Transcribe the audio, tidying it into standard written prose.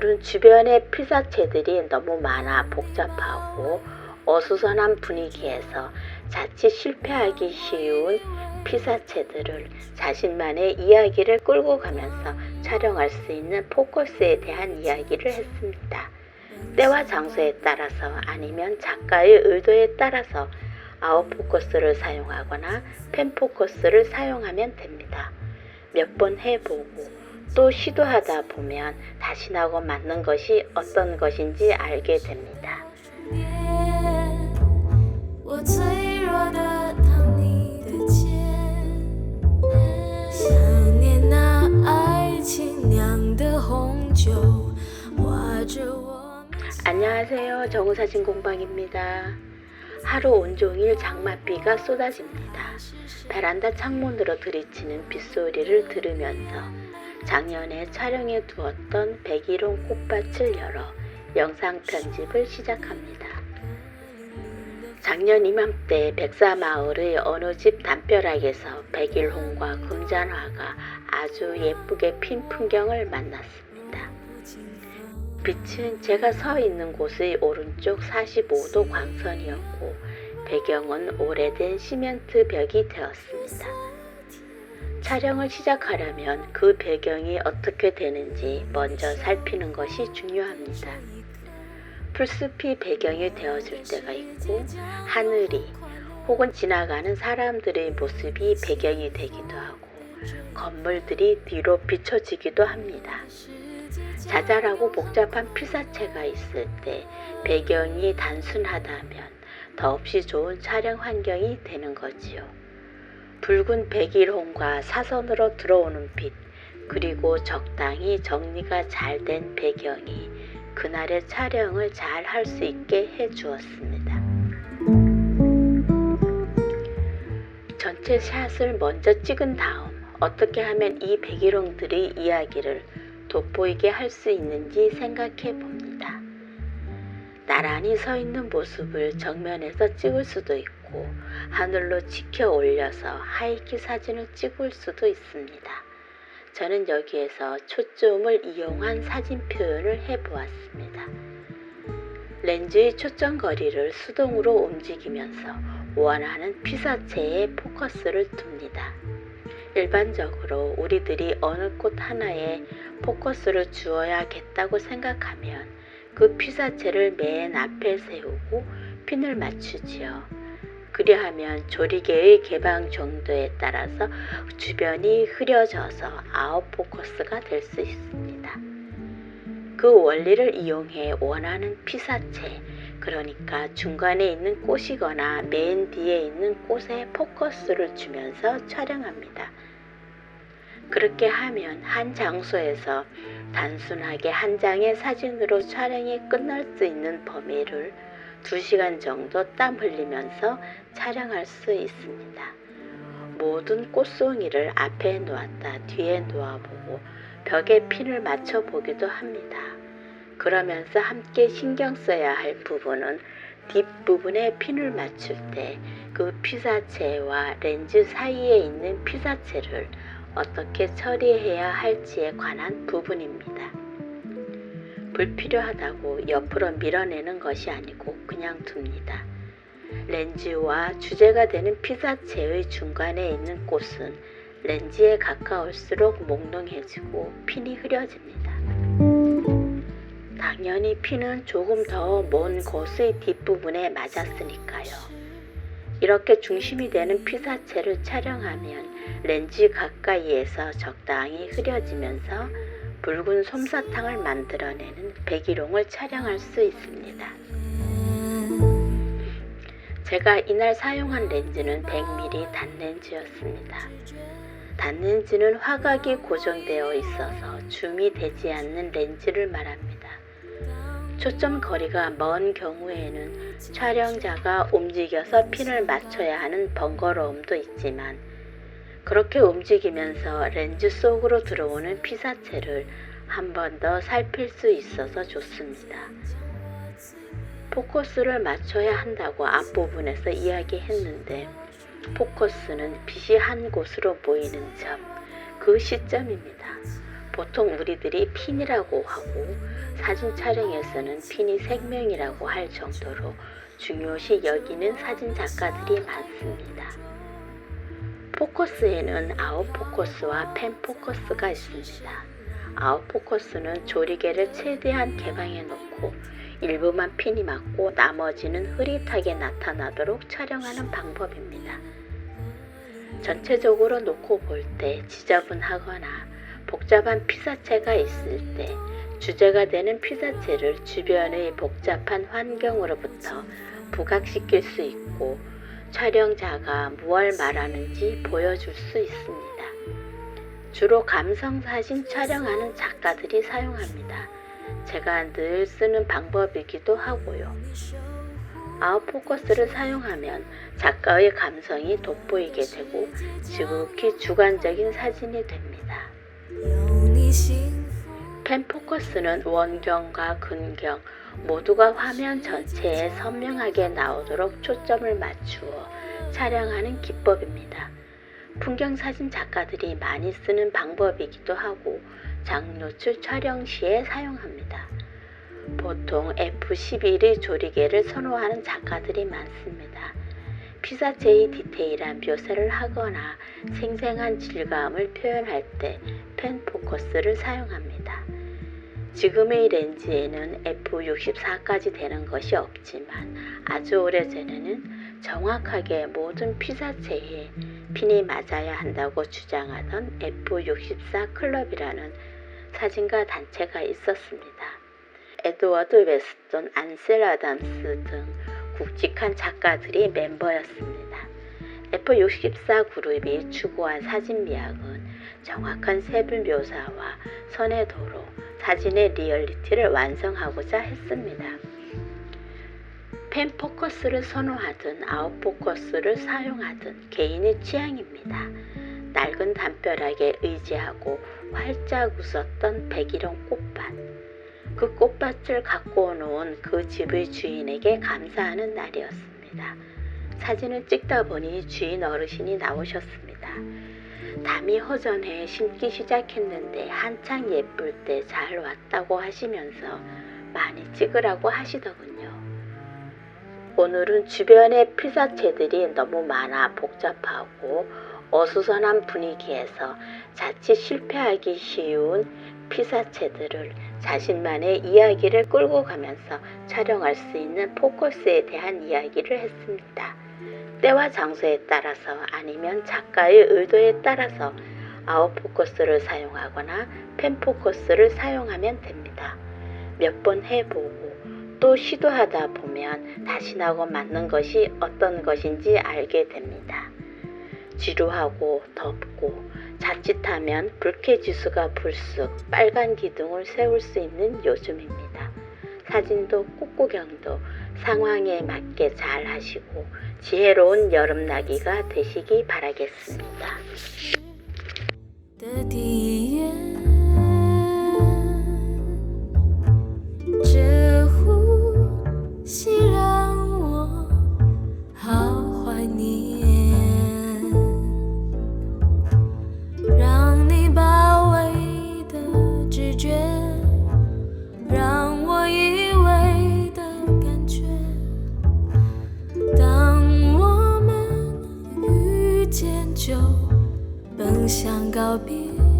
오늘은 주변에 피사체들이 너무 많아 복잡하고 어수선한 분위기에서 자칫 실패하기 쉬운 피사체들을 자신만의 이야기를 끌고 가면서 촬영할 수 있는 포커스에 대한 이야기를 했습니다. 때와 장소에 따라서 아니면 작가의 의도에 따라서 아웃포커스를 사용하거나 펜포커스를 사용하면 됩니다. 몇 번 해보고 또 시도하다 보면 자신하고 맞는 것이 어떤 것인지 알게 됩니다. 我脆弱的当你的肩，想念那爱情酿的红酒，画着我。 안녕하세요. 정우사진 공방입니다. 하루 온종일 장맛비가 쏟아집니다. 베란다 창문으로 들이치는 빗소리를 들으면서 작년에 촬영해 두었던 백일홍 꽃밭을 열어 영상 편집을 시작합니다. 작년 이맘때 백사마을의 어느 집 담벼락에서 백일홍과 금잔화가 아주 예쁘게 핀 풍경을 만났습니다. 빛은 제가 서 있는 곳의 오른쪽 45도 광선이었고 배경은 오래된 시멘트 벽이 되었습니다. 촬영을 시작하려면 그 배경이 어떻게 되는지 먼저 살피는 것이 중요합니다. 풀숲이 배경이 되어줄 때가 있고 하늘이 혹은 지나가는 사람들의 모습이 배경이 되기도 하고 건물들이 뒤로 비춰지기도 합니다. 자잘하고 복잡한 피사체가 있을 때 배경이 단순하다면 더없이 좋은 촬영 환경이 되는 거지요. 붉은 백일홍과 사선으로 들어오는 빛, 그리고 적당히 정리가 잘 된 배경이 그날의 촬영을 잘 할 수 있게 해주었습니다. 전체 샷을 먼저 찍은 다음 어떻게 하면 이 백일홍들의 이야기를 돋보이게 할 수 있는지 생각해 봅니다. 나란히 서 있는 모습을 정면에서 찍을 수도 있고 하늘로 치켜 올려서 하이키 사진을 찍을 수도 있습니다. 저는 여기에서 초점을 이용한 사진 표현을 해보았습니다. 렌즈의 초점 거리를 수동으로 움직이면서 원하는 피사체에 포커스를 둡니다. 일반적으로 우리들이 어느 꽃 하나에 포커스를 주어야겠다고 생각하면 그 피사체를 맨 앞에 세우고 핀을 맞추지요. 그리하면 조리개의 개방 정도에 따라서 주변이 흐려져서 아웃포커스가 될 수 있습니다. 그 원리를 이용해 원하는 피사체, 그러니까 중간에 있는 꽃이거나 맨 뒤에 있는 꽃에 포커스를 주면서 촬영합니다. 그렇게 하면 한 장소에서 단순하게 한 장의 사진으로 촬영이 끝날 수 있는 범위를 2시간 정도 땀 흘리면서 촬영할 수 있습니다. 모든 꽃송이를 앞에 놓았다 뒤에 놓아보고 벽에 핀을 맞춰보기도 합니다. 그러면서 함께 신경 써야 할 부분은 뒷부분에 핀을 맞출 때 그 피사체와 렌즈 사이에 있는 피사체를 어떻게 처리해야 할지에 관한 부분입니다. 불필요하다고 옆으로 밀어내는 것이 아니고 그냥 둡니다. 렌즈와 주제가 되는 피사체의 중간에 있는 꽃은 렌즈에 가까울수록 몽롱해지고 핀이 흐려집니다. 당연히 핀은 조금 더 먼 곳의 뒷부분에 맞았으니까요. 이렇게 중심이 되는 피사체를 촬영하면 렌즈 가까이에서 적당히 흐려지면서 붉은 솜사탕을 만들어내는 백일홍을 촬영할 수 있습니다. 제가 이날 사용한 렌즈는 100mm 단렌즈였습니다. 단렌즈는 화각이 고정되어 있어서 줌이 되지 않는 렌즈를 말합니다. 초점 거리가 먼 경우에는 촬영자가 움직여서 핀을 맞춰야 하는 번거로움도 있지만 그렇게 움직이면서 렌즈 속으로 들어오는 피사체를 한 번 더 살필 수 있어서 좋습니다. 포커스를 맞춰야 한다고 앞부분에서 이야기했는데 포커스는 빛이 한 곳으로 보이는 점, 그 시점입니다. 보통 우리들이 핀이라고 하고 사진 촬영에서는 핀이 생명이라고 할 정도로 중요시 여기는 사진 작가들이 많습니다. 포커스에는 아웃포커스와 펜포커스가 있습니다. 아웃포커스는 조리개를 최대한 개방해 놓고 일부만 핀이 맞고 나머지는 흐릿하게 나타나도록 촬영하는 방법입니다. 전체적으로 놓고 볼 때 지저분하거나 복잡한 피사체가 있을 때 주제가 되는 피사체를 주변의 복잡한 환경으로부터 부각시킬 수 있고 촬영자가 무엇을 말하는지 보여줄 수 있습니다. 주로 감성사진 촬영하는 작가들이 사용합니다. 제가 늘 쓰는 방법이기도 하고요. 아웃포커스를 사용하면 작가의 감성이 돋보이게 되고 지극히 주관적인 사진이 됩니다. 펜포커스는 원경과 근경 모두가 화면 전체에 선명하게 나오도록 초점을 맞추어 촬영하는 기법입니다. 풍경사진 작가들이 많이 쓰는 방법이기도 하고 장노출 촬영 시에 사용합니다. 보통 F11의 조리개를 선호하는 작가들이 많습니다. 피사체의 디테일한 描寫를 하거나 생생한 질감을 표현할 때 펜포커스를 사용합니다. 지금의 렌즈에는 F64까지 되는 것이 없지만 아주 오래전에는 정확하게 모든 피사체에 핀이 맞아야 한다고 주장하던 F64 클럽이라는 사진가 단체가 있었습니다. 에드워드 웨스턴, 안셀 아담스 등 굵직한 작가들이 멤버였습니다. F64 그룹이 추구한 사진 미학은 정확한 세부 묘사와 선의 도로, 사진의 리얼리티를 완성하고자 했습니다. 펜포커스를 선호하든 아웃포커스를 사용하든 개인의 취향입니다. 낡은 담벼락에 의지하고 활짝 웃었던 백일홍 꽃밭. 그 꽃밭을 갖고 놓은 그 집의 주인에게 감사하는 날이었습니다. 사진을 찍다 보니 주인 어르신이 나오셨습니다. 담이 허전해 심기 시작했는데 한창 예쁠 때 잘 왔다고 하시면서 많이 찍으라고 하시더군요. 오늘은 주변의 피사체들이 너무 많아 복잡하고 어수선한 분위기에서 자칫 실패하기 쉬운 피사체들을 자신만의 이야기를 끌고 가면서 촬영할 수 있는 포커스에 대한 이야기를 했습니다. 때와 장소에 따라서 아니면 작가의 의도에 따라서 아웃포커스를 사용하거나 펜포커스를 사용하면 됩니다. 몇 번 해보고 또 시도하다 보면 자신하고 맞는 것이 어떤 것인지 알게 됩니다. 지루하고 덥고 자칫하면 불쾌지수가 불쑥 빨간 기둥을 세울 수 있는 요즘입니다. 사진도 꽃구경도 상황에 맞게 잘 하시고 지혜로운 여름나기가 되시기 바라겠습니다. 的地缘，这呼吸让我好怀念，让你包围的直觉，让我依偎的感觉。当我们遇见，就奔向告别。